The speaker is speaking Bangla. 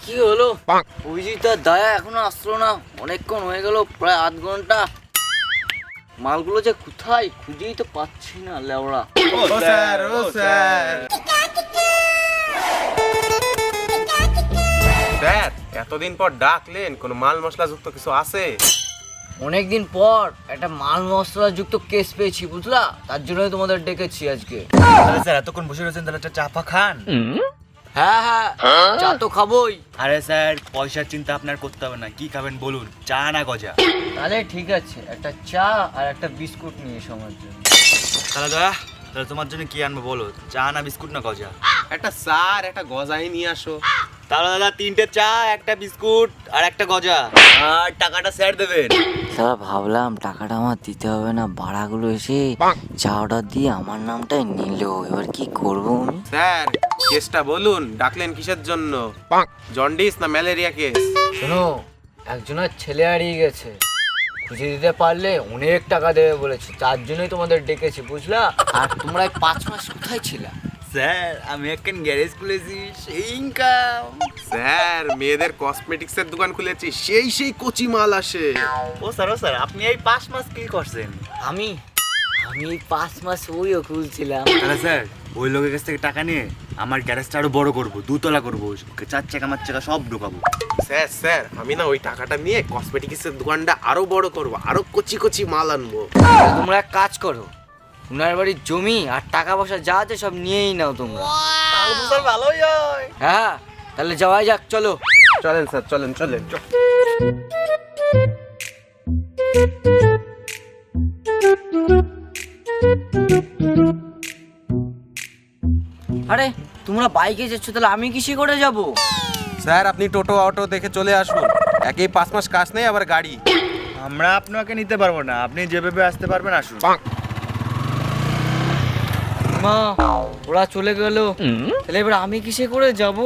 কি হলো? অভিজিৎ দয়া এখনো আসলো না, অনেকক্ষণ হয়ে গেল, প্রায় আধ ঘন্টা। মালগুলো যে কোথায় খুঁজেই তো পাচ্ছি না লেওড়া। ও স্যার, ও স্যার। স্যার, এতদিন পর ডাকলেন, কোনো মাল মশলা যুক্ত কিছু আছে? অনেকদিন পর একটা মাল মশলা যুক্ত কেস পেয়েছি, বুঝলা? তার জন্যই তোমাদের ডেকেছি আজকে। তাহলে স্যার এতক্ষণ বসে রয়েছেন, তাহলে একটা চা ফা খান। হ্যাঁ হ্যাঁ, চা তো খাবোই। আরে স্যার, পয়সার চিন্তা আপনার করতে হবে না, কি খাবেন বলুন, চা না গজা? তাহলে ঠিক আছে, একটা চা আর একটা বিস্কুট নিয়ে এসো আমার জন্য। তাহলে দয়া, তাহলে তোমার জন্য কি আনবো বলো, চা না বিস্কুট না গজা? একটা চা আর একটা গজাই নিয়ে আসো। তাহলে দাদা 3টে চা, একটা বিস্কুট আর একটা গজা, আর টাকাটা স্যার দেবেন। সারা ভাবলাম টাকাটা আমার দিতে হবে না, ভাড়াগুলো এসে চা অর্ডার দিয়ে আমার নামটাই নিল। এবার কি করবো আমি? স্যার, কেসটা বলুন, ডাকলেন কিসের জন্য? জন্ডিস না ম্যালেরিয়া কেস? শোনো, একজনের ছেলে হারিয়ে গেছে, খুঁজে দিতে পারলে অনেক টাকা দেবে বলেছে, তার জন্যই তোমাদের ডেকেছি, বুঝলা? আর তোমরা এই 5 মাস কোথায় ছিলা? স্যার, আমি একটা গ্যারেজ খুলেছি, সেই ইনকাম। স্যার, মেয়েদের কসমেটিক্সের দোকান খুলেছি, সেই কচি মাল আসে। ও স্যার, আপনি এই 5 মাস কি করছেন? আমি এই 5 মাস ওইও খুলছিলাম। তাহলে স্যার, ওই লোকের কাছ থেকে টাকা নিয়ে আমার গ্যারেজটা আরো বড় করবো, 2 তলা করবো, 4 চাকা 5 চাকা সব ঢোকাবো। স্যার, আমি না ওই টাকাটা নিয়ে কসমেটিক্সের দোকানটা আরো বড় করবো, আরো কচি মাল আনবো। তোমরা এক কাজ করো, উনার বাড়ির জমি আর টাকা পয়সা যা আছে সব নিয়েই নাও তোমরা। তাহলে তো স্যার ভালোই হয়। হ্যাঁ, তাহলে যাওয়াই যাক, চলো। চলেন স্যার, চলেন। আরে তোমরা বাইকে যাচ্ছ, তাহলে আমি কিসে করে যাব? স্যার, আপনি টোটো অটো দেখে চলে আসুন, একেই 5 মাস কাজ নেই, আবার গাড়ি। আমরা আপনাকে নিতে পারবো না, আপনি যেভাবে আসতে পারবেন আসুন। মা, ওরা চলে গেল, তাহলে এবার আমি কিসে করে যাব?